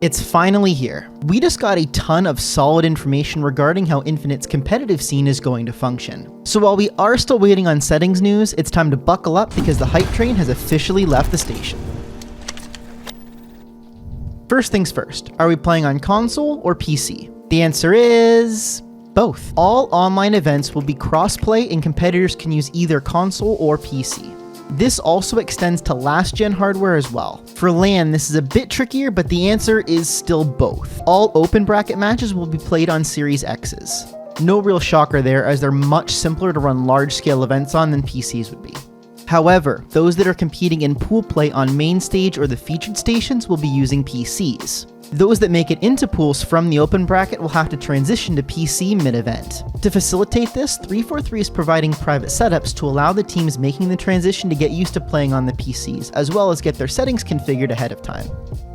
It's finally here. We just got a ton of solid information regarding how Infinite's competitive scene is going to function. So while we are still waiting on settings news, it's time to buckle up because the hype train has officially left the station. First things first, are we playing on console or PC? The answer is both. All online events will be cross-play and competitors can use either console or PC. This also extends to last-gen hardware as well. For LAN, this is a bit trickier, but the answer is still both. All open bracket matches will be played on Series X's. No real shocker there, as they're much simpler to run large-scale events on than PCs would be. However, those that are competing in pool play on main stage or the featured stations will be using PCs. Those that make it into pools from the open bracket will have to transition to PC mid-event. To facilitate this, 343 is providing private setups to allow the teams making the transition to get used to playing on the PCs, as well as get their settings configured ahead of time.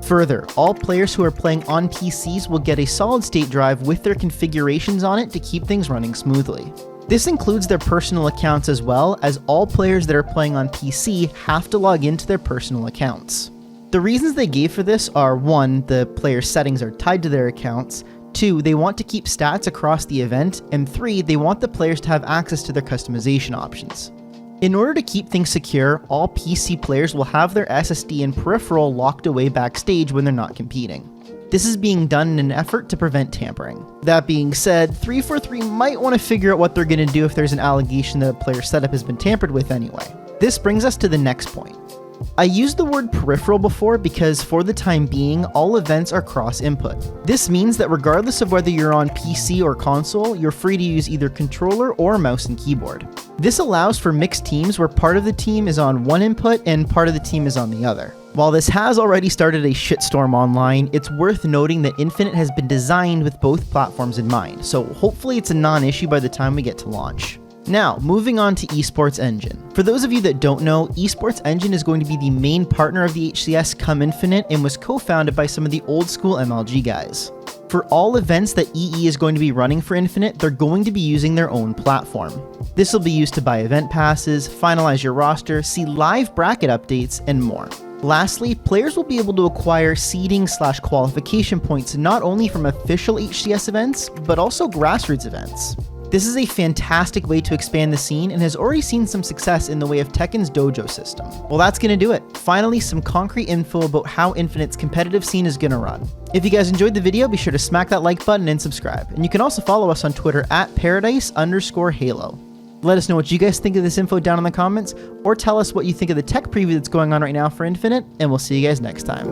Further, all players who are playing on PCs will get a solid-state drive with their configurations on it to keep things running smoothly. This includes their personal accounts as well, as all players that are playing on PC have to log into their personal accounts. The reasons they gave for this are 1, the player's settings are tied to their accounts, 2, they want to keep stats across the event, and 3, they want the players to have access to their customization options. In order to keep things secure, all PC players will have their SSD and peripheral locked away backstage when they're not competing. This is being done in an effort to prevent tampering. That being said, 343 might want to figure out what they're going to do if there's an allegation that a player's setup has been tampered with anyway. This brings us to the next point. I used the word peripheral before because for the time being, all events are cross-input. This means that regardless of whether you're on PC or console, you're free to use either controller or mouse and keyboard. This allows for mixed teams where part of the team is on one input and part of the team is on the other. While this has already started a shitstorm online, it's worth noting that Infinite has been designed with both platforms in mind, so hopefully it's a non-issue by the time we get to launch. Now, moving on to Esports Engine. For those of you that don't know, Esports Engine is going to be the main partner of the HCS come Infinite and was co-founded by some of the old school MLG guys. For all events that EE is going to be running for Infinite, they're going to be using their own platform. This will be used to buy event passes, finalize your roster, see live bracket updates, and more. Lastly, players will be able to acquire seeding/qualification points not only from official HCS events, but also grassroots events. This is a fantastic way to expand the scene and has already seen some success in the way of Tekken's dojo system. Well, that's going to do it. Finally, some concrete info about how Infinite's competitive scene is going to run. If you guys enjoyed the video, be sure to smack that like button and subscribe. And you can also follow us on Twitter at @paradise_halo. Let us know what you guys think of this info down in the comments, or tell us what you think of the tech preview that's going on right now for Infinite, and we'll see you guys next time.